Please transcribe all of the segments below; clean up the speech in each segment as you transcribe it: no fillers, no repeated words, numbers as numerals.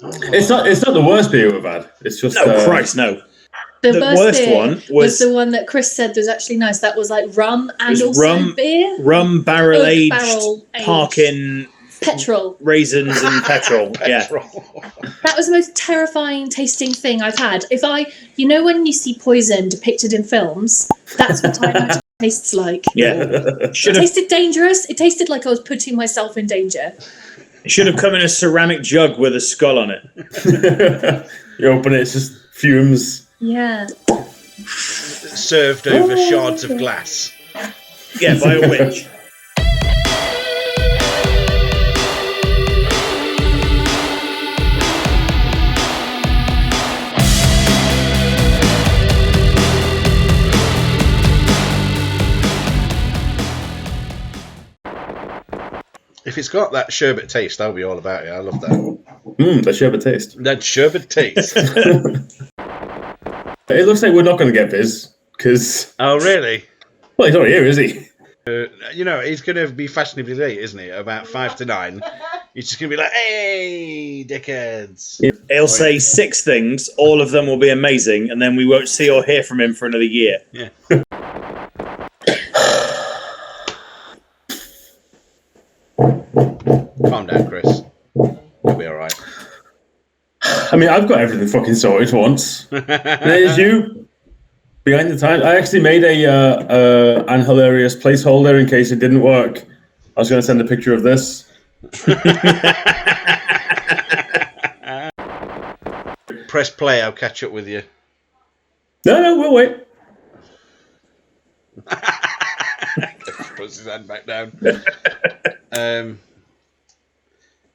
It's not the worst beer we've had. It's just Christ, no. The worst one was the one that Chris said was actually nice. That was like rum and also beer. Rum barrel aged, barrel-aged. parking Petrol. Raisins and petrol. Yeah. That was the most terrifying tasting thing I've had. When you see poison depicted in films, that's what Dynamite tastes like. Yeah. It tasted dangerous. It tasted like I was putting myself in danger. It should have come in a ceramic jug with a skull on it. You open it, it's just fumes. Yeah. Served over shards of glass. Yeah, by a witch. If it's got that sherbet taste, I'll be all about it. I love that. The sherbet taste. That sherbet taste. It looks like we're not going to get Biz, because... Oh, really? Well, he's not here, is he? He's going to be fashionably late, isn't he? About 5 to 9. He's just going to be like, hey, dickheads. Yeah. He'll say 6 things, all of them will be amazing, and then we won't see or hear from him for another year. Yeah. Calm down, Chris. You'll be alright. I mean, I've got everything fucking sorted once. There's you. Behind the time. I actually made an hilarious placeholder in case it didn't work. I was going to send a picture of this. Press play, I'll catch up with you. No, we'll wait. Puts his hand back down.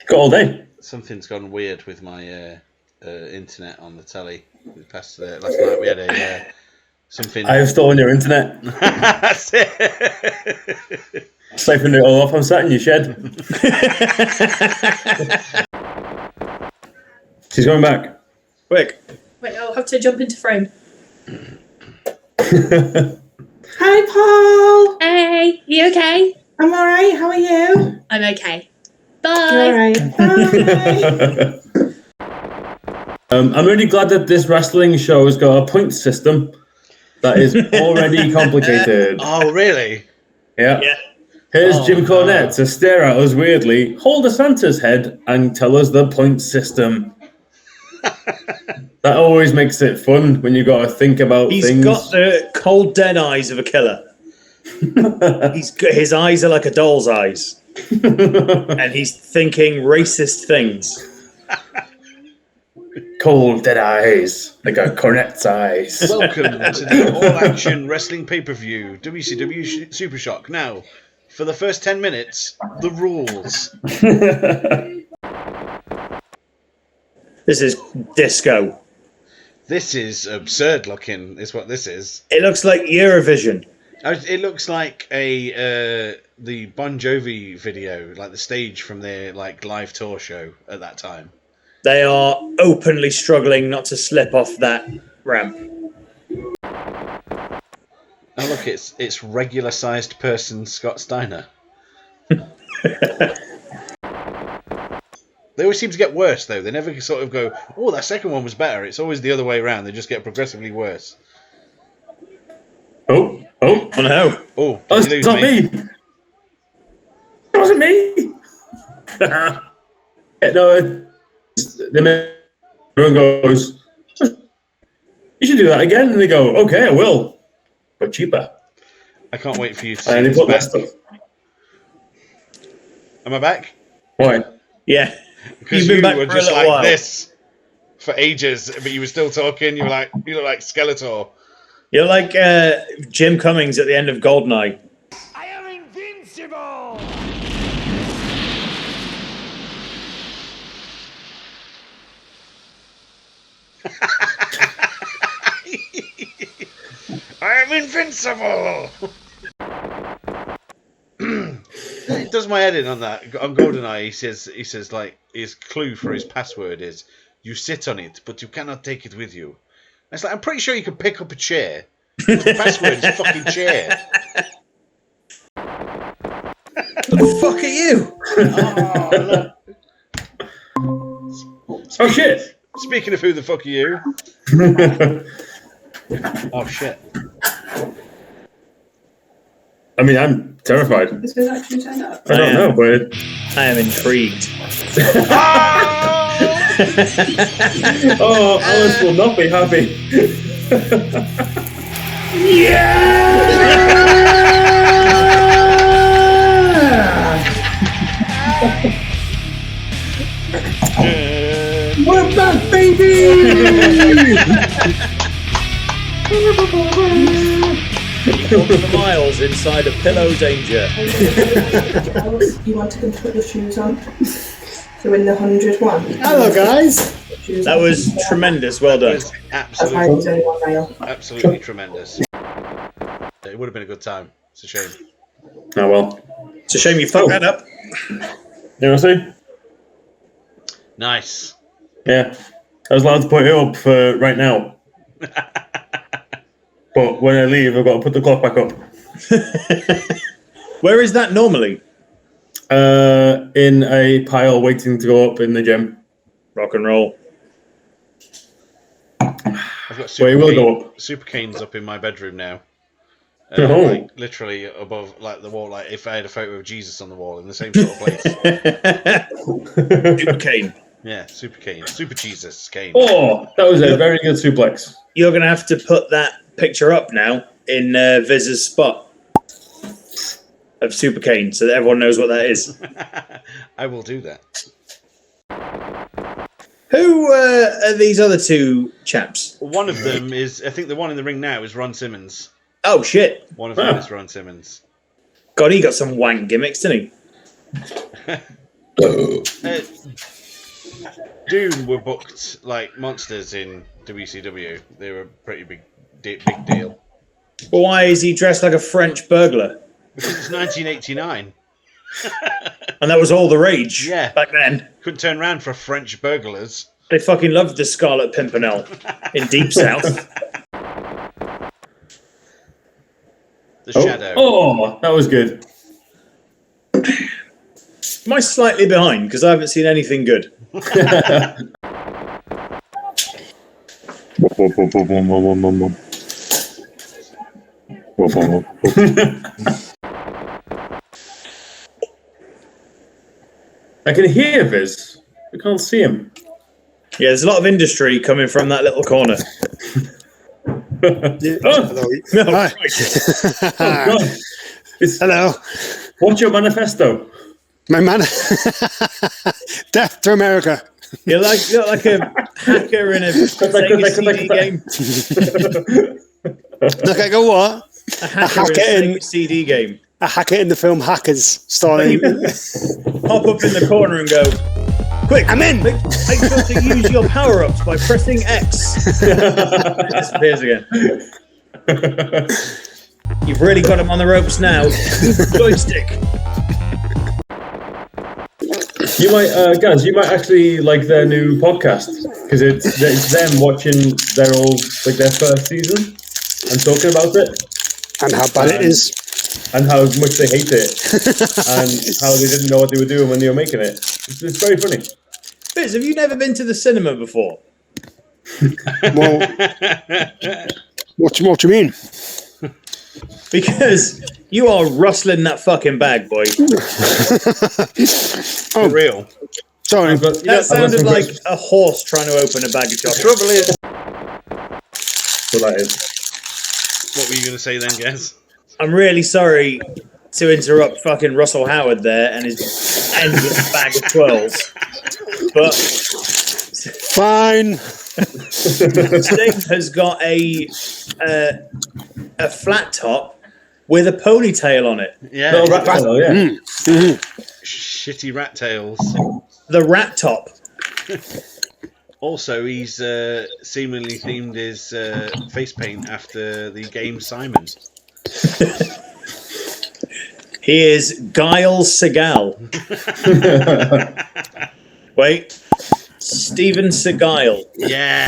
Got all day. Something's gone weird with my internet on the telly. Last night we had something. I have stolen your internet. That's it. Siphoned it all off. I'm sat in your shed. She's going back. Quick. Wait, I'll have to jump into frame. Hi, Paul. Hey, you okay? I'm all right. How are you? I'm okay. Bye. All right. Bye. I'm really glad that this wrestling show has got a point system that is already complicated. Oh, really? Yeah. Here's Jim Cornette to stare at us weirdly, hold a Santa's head, and tell us the point system. That always makes it fun when you got to think about things. He's got the cold, dead eyes of a killer. His eyes are like a doll's eyes. And he's thinking racist things. Cold, dead eyes, like a Cornette's eyes. Welcome to the all-action wrestling pay-per-view, WCW Supershock. Now, for the first 10 minutes, the rules. This is disco. This is absurd looking, is what this is. It looks like Eurovision. It looks like the Bon Jovi video, like the stage from their live tour show at that time. They are openly struggling not to slip off that ramp. Oh look, it's regular sized person Scott Steiner. They always seem to get worse though. They never sort of go, oh, that second one was better. It's always the other way around. They just get progressively worse. Oh no. Oh, it's not me. It wasn't me. No, everyone goes, you should do that again. And they go, okay, I will. But cheaper. I can't wait for you to see and they this put back. that stuff. Am I back? Why? Yeah. Because you were just like this for ages, but you were still talking. You look like Skeletor. You're like Jim Cummings at the end of Goldeneye. I am invincible! I am invincible! It does my head in on that. On GoldenEye, he says like his clue for his password is you sit on it, but you cannot take it with you. It's like I'm pretty sure you can pick up a chair. The password is fucking chair. What the fuck are you? So Oh shit! Speaking of who the fuck are you? Oh shit! I mean, I'm terrified. Is Viz actually turned up? I don't know, but I am intrigued. oh, Alice will not be happy. We're back, baby! For miles inside a pillow danger. You want to put your shoes on? So in the 101. Hello, guys. That was tremendous. Well done. That's why there's only one rail. Absolutely tremendous. It would have been a good time. It's a shame. Oh well. It's a shame you fucked that up. You want to see? Nice. Yeah. I was allowed to put it up for right now. But when I leave, I've got to put the clock back up. Where is that normally? In a pile waiting to go up in the gym. Rock and roll. I've got Well, it will go up. super canes up in my bedroom now. Oh. Like literally above like the wall, like if I had a photo of Jesus on the wall in the same sort of place. Super cane. Yeah, super cane, super Jesus cane. Oh, that was a very good suplex. You're going to have to put that picture up now in Viz's spot of Super Cane so that everyone knows what that is. I will do that. Who are these other two chaps? One of them is, I think the one in the ring now is Ron Simmons. Oh, shit. One of them is Ron Simmons. God, he got some wank gimmicks, didn't he? Doom were booked like monsters in WCW. They were a pretty big deal. But why is he dressed like a French burglar? Because it's 1989. And that was all the rage back then. Couldn't turn around for French burglars. They fucking loved the Scarlet Pimpernel in Deep South. The Shadow. Oh, that was good. Am I slightly behind? Because I haven't seen anything good. I can hear Viz. I can't see him. Yeah, there's a lot of industry coming from that little corner. Hello. No, Hi. Oh, God. Hello. What's your manifesto? My man. Death to America. You're like a hacker in a Sega CD game. Look, I go what? A hacker in a Sega CD game. A hacker in the film Hackers, starring. Pop up in the corner and go, quick, I'm in. Make sure to use your power-ups by pressing X. It disappears again. You've really got him on the ropes now. Joystick. You might, Gazz, you might actually like their new podcast because it's them watching their first season and talking about it And how bad it is. and how much they hate it and how they didn't know what they were doing when they were making it. It's very funny. Biz, have you never been to the cinema before? Well, what do you mean? Because you are rustling that fucking bag, boy. For real. Sorry. That sounded like a horse trying to open a bag of chocolate. Trouble is. So that is. What were you going to say then, Gaz? I'm really sorry to interrupt fucking Russell Howard there and his endless bag of twirls. But Fine. Sting has got a flat top with a ponytail on it. Yeah. Little rat tail, yeah. Shitty rat tails. The rat top. Also, he's seemingly themed his face paint after the game Simon. He is Guile Seagal. Wait. Steven Seagal. Yeah.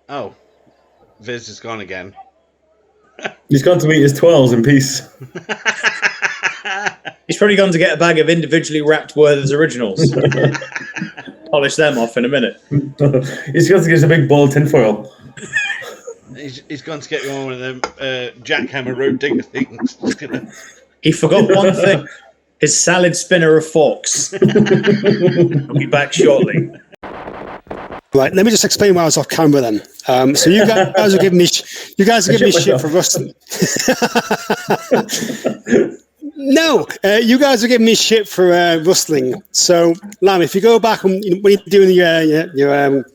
Oh, Viz is gone again. He's gone to eat his twirls in peace. He's probably gone to get a bag of individually wrapped Werther's Originals. Polish them off in a minute. He's got to get a big ball of tinfoil. He's gone to get one of them jackhammer road digger things. He forgot one thing. His salad spinner of forks. I'll be back shortly. Right, let me just explain why I was off camera then. So you guys are giving me shit for rustling. No, you guys are giving me shit for rustling. So, Lam, if you go back when you're doing your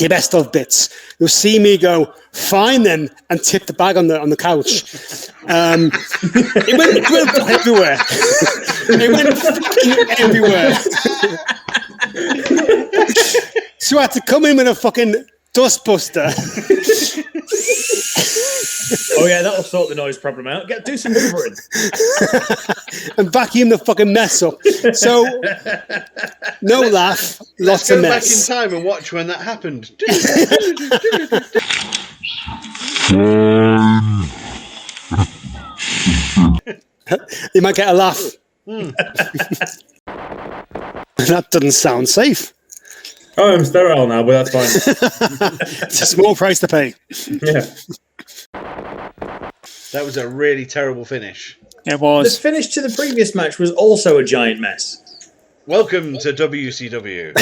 best of bits, you'll see me go fine then and tip the bag on the couch. It went everywhere. It went fucking everywhere. So I had to come in with a fucking dustbuster. Oh yeah, that'll sort the noise problem out. Do some hoovering. And vacuum the fucking mess up. So, no laugh, lots of mess. Let's go back in time and watch when that happened. You might get a laugh. That doesn't sound safe. Oh, I'm sterile now, but that's fine. It's a small price to pay. Yeah. That was a really terrible finish. It The was. finish to the previous match was also a giant mess. Welcome to WCW.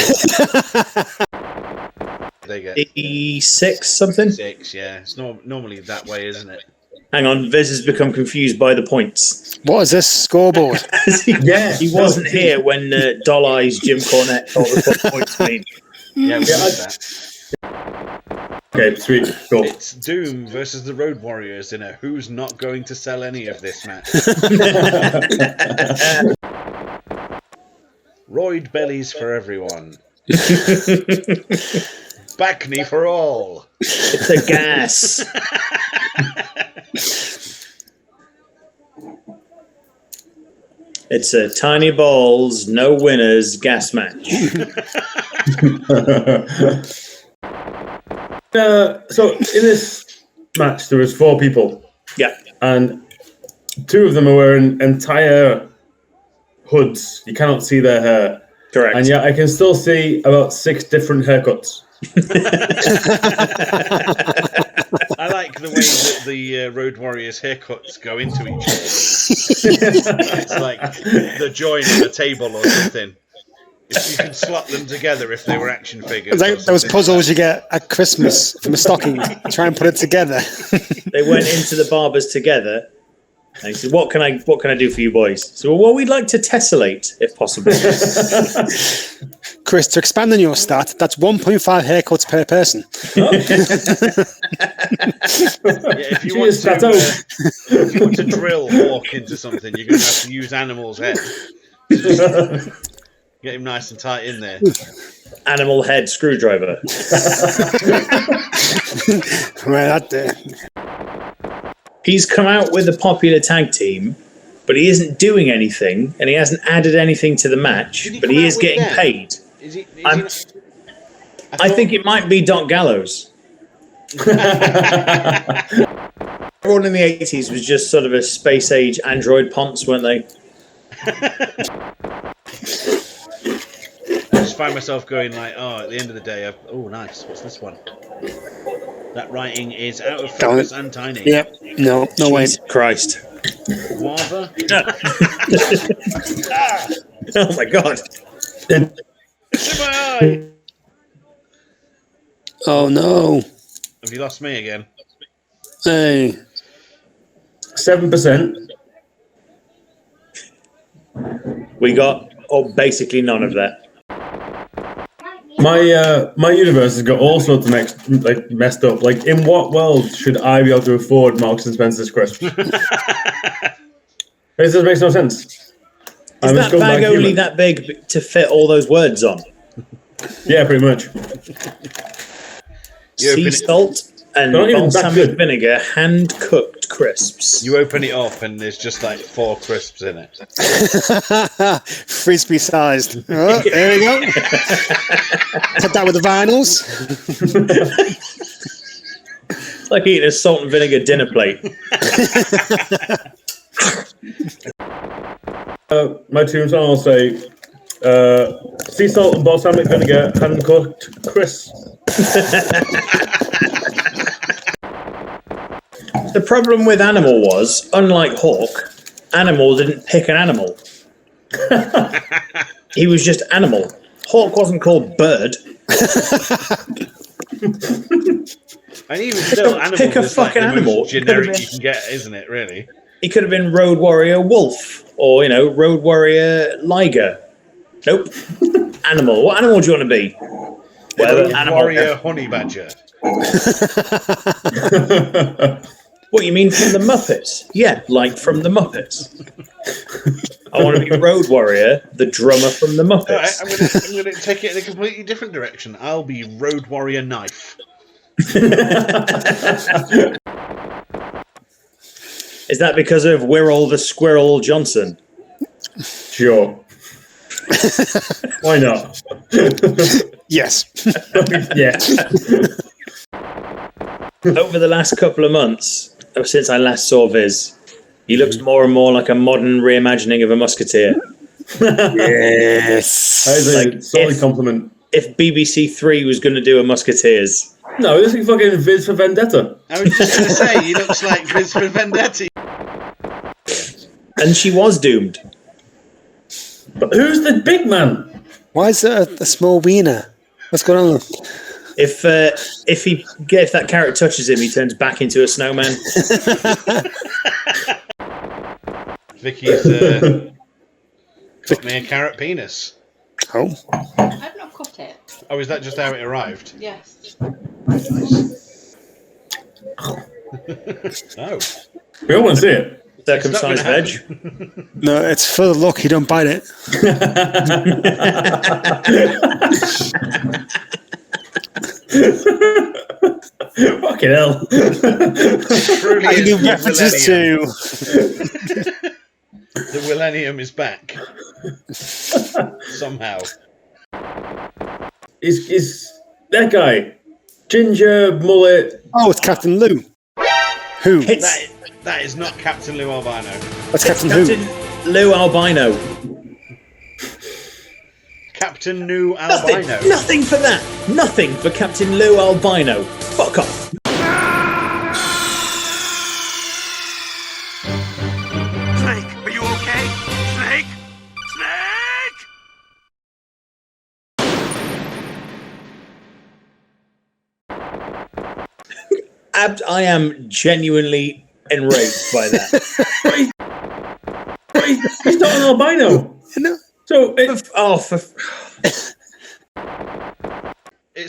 They get 86 something? 6, yeah. It's normally that way, isn't it? Hang on, Viz has become confused by the points. What is this scoreboard? Yeah. He wasn't here when Doll Eyes Jim Cornette told us what points mean. Yeah, we did that. Okay, sweet. Cool. It's Doom versus the Road Warriors in a who's not going to sell any of this match. Roid bellies for everyone. Back knee for all. It's a gas. It's a tiny balls, no winners gas match. So in this match, there was 4 people, Yeah. and 2 of them are wearing entire hoods. You cannot see their hair, Correct. and yet I can still see about 6 different haircuts. I like the way that the Road Warriors haircuts go into each other. It's like the join of a table or something. If you can slot them together if they were action figures. It's like those puzzles you get at Christmas from a stocking. Try and put it together. They went into the barbers together and he said, what can I do for you boys? So, well, we'd like to tessellate, if possible. Chris, to expand on your stat, that's 1.5 haircuts per person. Yeah, if you want to drill Hawk into something, you're going to have to use Animal's head. Get him nice and tight in there. Animal head screwdriver. Well, that He's come out with a popular tag team, but he isn't doing anything, and he hasn't added anything to the match, but he is getting paid. I think it might be Doc Gallows. Everyone in the 80s was just sort of a space-age android ponce, weren't they? I just find myself going like, at the end of the day, oh, nice. What's this one? That writing is out of focus and tiny. Yep. No way. Jesus Christ. Guava? Oh my God. It's in my eye! Oh no. Have you lost me again? Hey. 7%. We got basically none of that. My universe has got all sorts of messed up. Like, in what world should I be able to afford Marks and Spencer's crisps? This just makes no sense. Is that bag only that big to fit all those words on? Yeah, pretty much. Sea salt and balsamic vinegar, hand-cooked crisps. You open it up and there's just like 4 crisps in it. Frisbee sized. Oh, there we go. Put that with the vinyls. It's like eating a salt and vinegar dinner plate. My tombstone will say, sea salt and balsamic vinegar, hand cooked crisps. The problem with Animal was, unlike Hawk, Animal didn't pick an animal. He was just Animal. Hawk wasn't called Bird. And even still, Animal pick a is like fucking the animal. most generic you can get, isn't it, really? He could have been Road Warrior Wolf or, Road Warrior Liger. Nope. Animal. What animal do you want to be? Road Warrior Honey Badger. What, you mean from the Muppets? Yeah, like from the Muppets. I want to be Road Warrior, the drummer from the Muppets. All right, I'm gonna take it in a completely different direction. I'll be Road Warrior Knife. Is that because of Wirral the Squirrel Johnson? Sure. Why not? Yes. Yeah. Over the last couple of months, since I last saw Viz, he looks more and more like a modern reimagining of a musketeer. Yes. That is a solid compliment. If BBC Three was going to do a Musketeers. No, it looks like fucking Viz for Vendetta. I was just going to say, he looks like Viz for Vendetta. And she was doomed. But who's the big man? Why is there a small wiener? What's going on? If that carrot touches him, he turns back into a snowman. Vicky's got me a carrot penis. Oh. I've not got it. Oh, is that just how it arrived? Yes. Oh. We all want to see it. Circumcised veg. No, it's for the look. You don't bite it. Fucking hell. Truly I is do the references to. millennium. The millennium is back. Somehow. Is that guy ginger mullet? Oh, it's Captain Lou. Who? That is not Captain Lou Albino. That's Captain Captain who? Lou Albino. Captain Lou Albino. Nothing for that. Nothing for Captain Lou Albino. Fuck off. Snake, are you okay? Snake? Snake! I am genuinely enraged by that. He's not an albino. No. So It's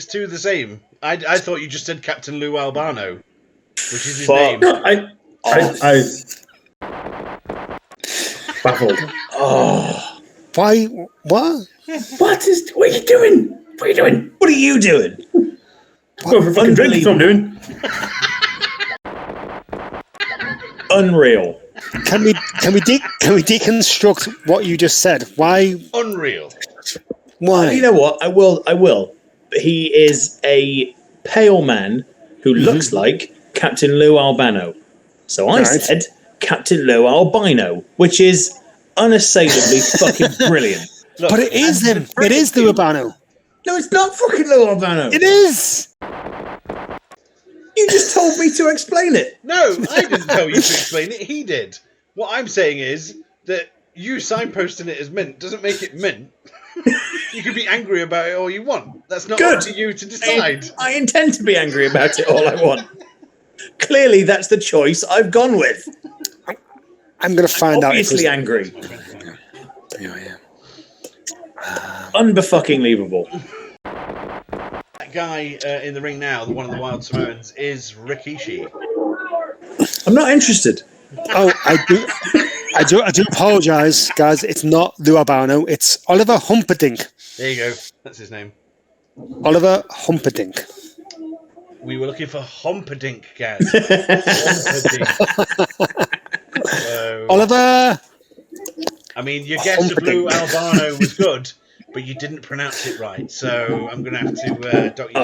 two the same. I thought you just said Captain Lou Albano, which is his Fuck. name. no, I baffled. Oh, Why? What? What are you doing? What are you doing? what are you doing? Go for a fucking drink. That's what I'm doing. Unreal. Can we deconstruct what you just said? Why? Unreal. Why? You know what? I will. But he is a pale man who looks like Captain Lou Albano. So I said Captain Lou Albino, which is unassailably fucking brilliant. Look, But it is him. It is the Urbano. No, it's not fucking Lou Albano. It is. You just told me to explain it. No, I didn't tell you to explain it. He did. What I'm saying is that you signposting it as mint doesn't make it mint. You can be angry about it all you want. That's not up to you to decide. I intend to be angry about it all I want. Clearly, that's the choice I've gone with. I'm going to find out. Obviously angry. Yeah. Unbefucking-leavable. That guy in the ring now, one of the Wild Samoans, is Rikishi. I'm not interested. Oh, I do apologise, guys. It's not Lou Albano. It's Oliver Humperdinck. There you go. That's his name. Oliver Humperdinck. We were looking for Humperdinck, Gazz. Humperdinck. So, Oliver. I mean, your guess of Lou Albano was good, but you didn't pronounce it right. So I'm going to have to dock you.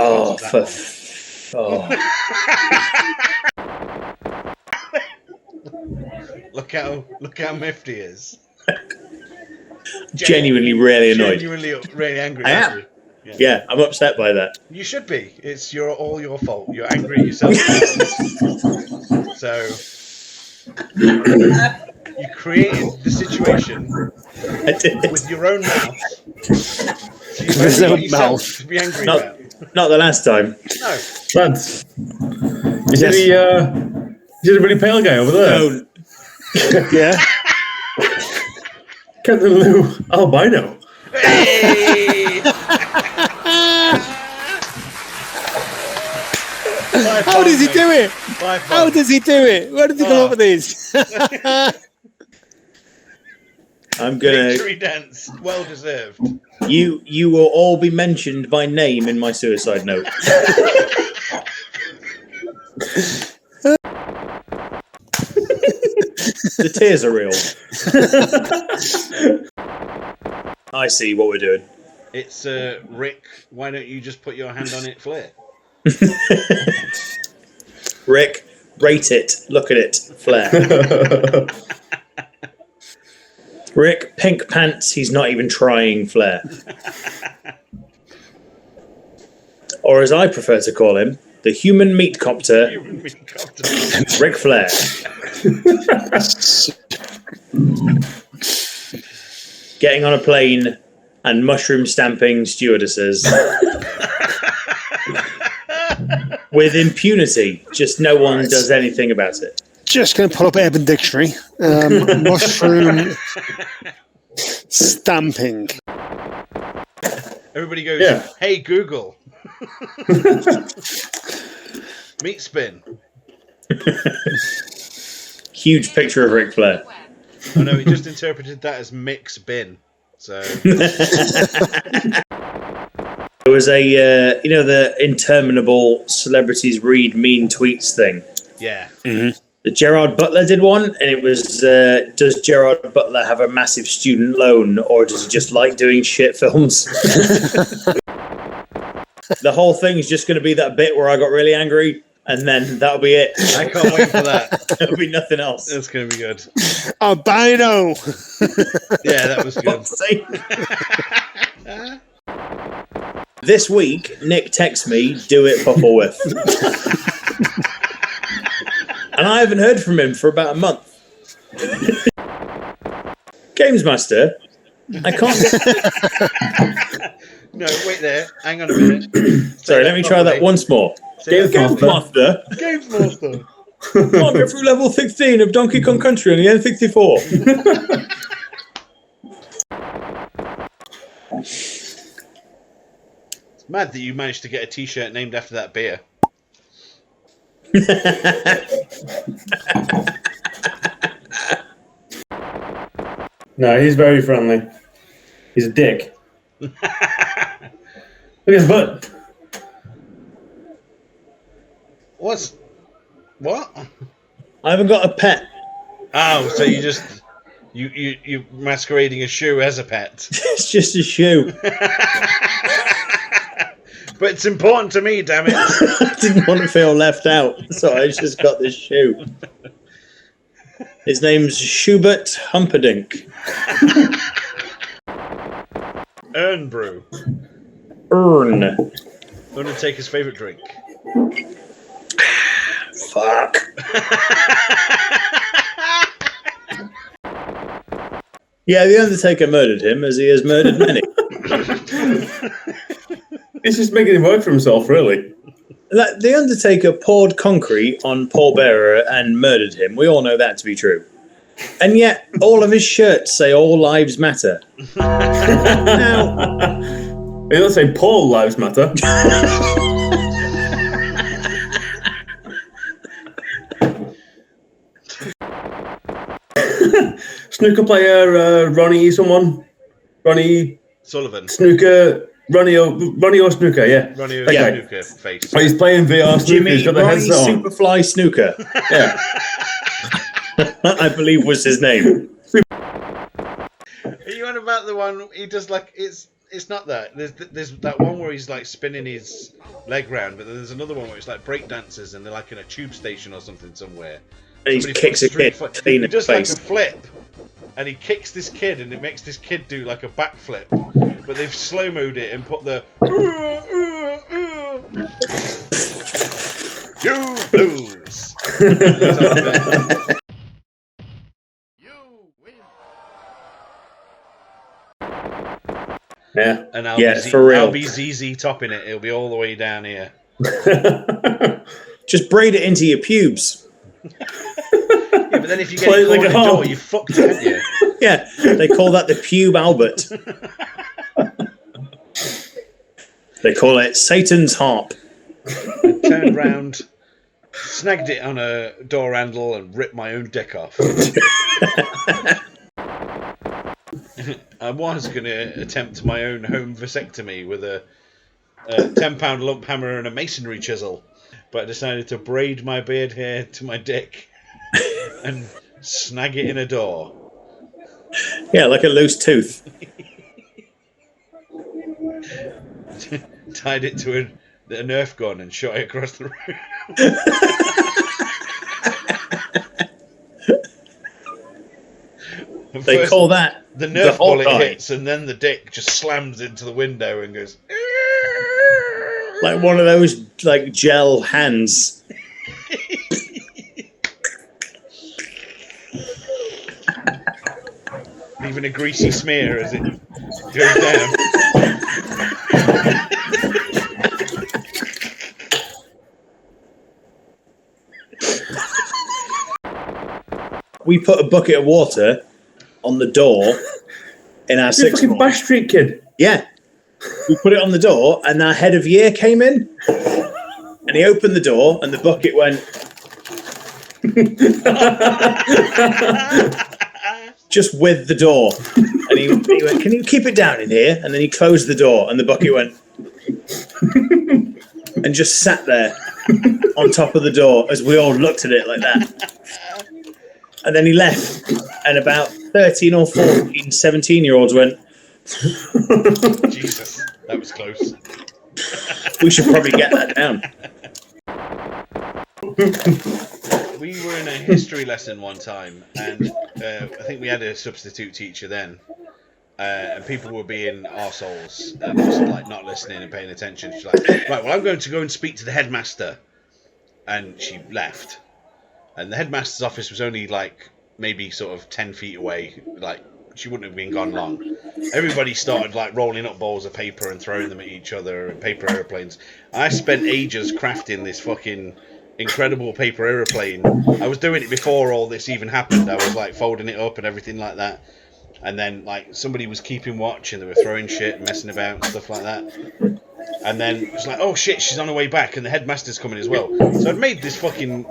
Look how miffed he is. genuinely really annoyed. Genuinely really angry. I am. Yeah, I'm upset by that. You should be. It's all your fault. You're angry at yourself. So you created the situation with your own mouth. So you've His only own got yourself mouth. to be angry about. Not the last time. No. Lads, is it a really pale guy over there? No. Yeah. Captain Lou albino. Hey! How does he do it? How does he do it? Where did he come up with these? I'm gonna. Victory dance, well deserved. You will all be mentioned by name in my suicide note. The tears are real. I see what we're doing. It's Rick. Why don't you just put your hand on it, Flair? Rick, rate it. Look at it. Flair. Rick, pink pants. He's not even trying. Flair. Or as I prefer to call him, the human meat copter, Ric Flair. Getting on a plane and mushroom stamping stewardesses with impunity. Just no one does anything about it. Just going to pull up Urban Dictionary. Mushroom stamping. Everybody goes, Yeah. Hey Google. Meat spin. Huge picture of Ric Flair. Oh no, he just interpreted that as mix bin. So There was a, the interminable celebrities read mean tweets thing. yeah. The Gerard Butler did one, and it was, does Gerard Butler have a massive student loan, or does he just like doing shit films? The whole thing is just going to be that bit where I got really angry, and then that'll be it. I can't wait for that. There'll be nothing else. That's gonna be good. Albino. Yeah, that was good. This week, Nick texts me, do it, Papa Whiff. And I haven't heard from him for about a month. Games Master, I can't get... No, wait there. Hang on a minute. Sorry, let me try that once more. Games Master, Games Master. can't get through level 16 of Donkey Kong Country on the N64. It's mad that you managed to get a T-shirt named after that beer. No, he's very friendly. He's a dick. Look at his butt. What? I haven't got a pet. Oh, so you're masquerading a shoe as a pet. It's just a shoe. But it's important to me, damn it. I didn't want to feel left out, so I just got this shoe. His name's Schubert Humperdinck. Urn brew. Urn. Undertaker's favourite drink. Fuck. Yeah, the Undertaker murdered him, as he has murdered many. He's just making him work for himself, really. The Undertaker poured concrete on Paul Bearer and murdered him. We all know that to be true. And yet, all of his shirts say all lives matter. Now, He doesn't say Paul lives matter. Snooker player Ronnie someone? Ronnie Sullivan. Snooker. Ronnie or Snooker, yeah. Ronnie That guy. Snooker face. Oh, he's playing VR snooker. Jimmy He's got the Ronnie headset on. Superfly Snooker, Yeah. I believe was his name. Are you on about the one he does like it's not that. There's that one where he's like spinning his leg round, but then there's another one where it's like break dancers and they're like in a tube station or something somewhere. And he Somebody kicks a puts street kid fight- clean He in the does like face. a flip. and he kicks this kid, and it makes this kid do like a backflip, but they've slow-moed it and put the you lose. You win. Yeah. And for real. I'll be ZZ topping it. It'll be all the way down here. Just braid it into your pubes. Yeah, but then if you get Play it like caught a in the door, harp. you fucked it, haven't you? Yeah, they call that the pube Albert. They call it Satan's harp. I turned round, snagged it on a door handle, and ripped my own dick off. I was going to attempt my own home vasectomy with a £10 lump hammer and a masonry chisel, but I decided to braid my beard hair to my dick and snag it in a door. Yeah, like a loose tooth. Tied it to a Nerf gun and shot it across the room. They call that the Nerf bullet Hawkeye. hits, and then the dick just slams into the window and goes. Like one of those like gel hands. Leaving a greasy smear as it goes down. We put a bucket of water on the door in our You're a sixth fucking form. Bash Street kid. Yeah. We put it on the door, and our head of year came in, and he opened the door, and the bucket went just with the door. And he went, "Can you keep it down in here?" And then he closed the door, and the bucket went and just sat there on top of the door as we all looked at it like that. And then he left, and about 13 or 14, 17-year-olds went, Jesus, that was close. "We should probably get that down." We were in a history lesson one time, and I think we had a substitute teacher then, and people were being arseholes and just like not listening and paying attention. She's like, "Right, well, I'm going to go and speak to the headmaster," and she left. And the headmaster's office was only like maybe sort of 10 feet away. Like she wouldn't have been gone long. Everybody started like rolling up balls of paper and throwing them at each other and paper aeroplanes. I spent ages crafting this fucking incredible paper aeroplane. I was doing it before all this even happened. I was like folding it up and everything like that. And then like somebody was keeping watch and they were throwing shit and messing about and stuff like that. And then it was like, oh shit, she's on her way back and the headmaster's coming as well. So I'd made this fucking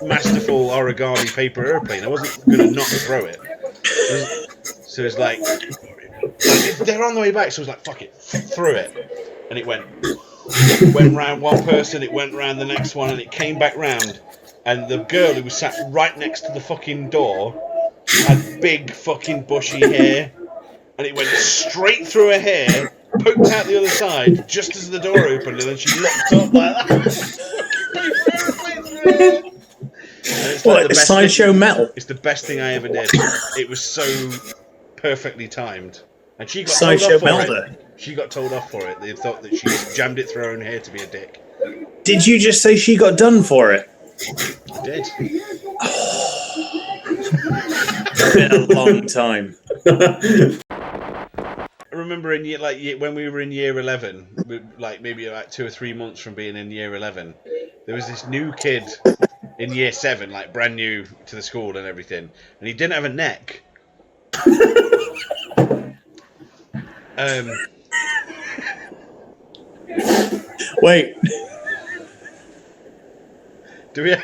masterful origami paper airplane. I wasn't going to not throw it. So it's like, they're on the way back. So I was like, fuck it, threw it. And it went round one person, it went round the next one, and it came back round. And the girl who was sat right next to the fucking door had big fucking bushy hair. And it went straight through her hair, poked out the other side just as the door opened, and then she locked up like that. It's What, like sideshow metal? It's the best thing I ever did. It was so perfectly timed. And she got Sideshow told off for melter. it. She got told off for it. They thought that she jammed it through her own hair to be a dick. Did you just say she got done for it? I did. It's been a long time. I remember when we were in year 11, like maybe about 2 or 3 months from being in year 11, there was this new kid in year 7, like brand new to the school and everything, and he didn't have a neck. Wait. Do we?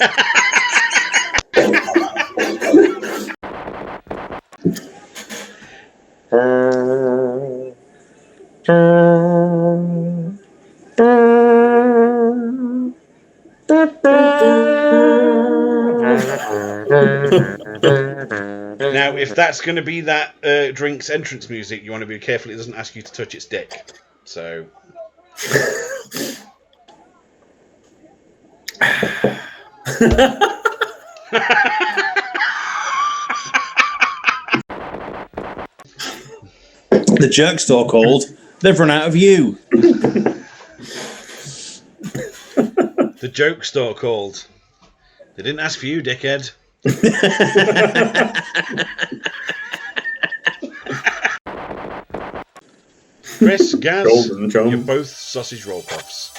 Now, if that's going to be that drink's entrance music, you want to be careful it doesn't ask you to touch its dick. So. The jerk store called. They've run out of you. The joke store called. They didn't ask for you, dickhead. Chris, Gaz, you're both sausage roll puffs.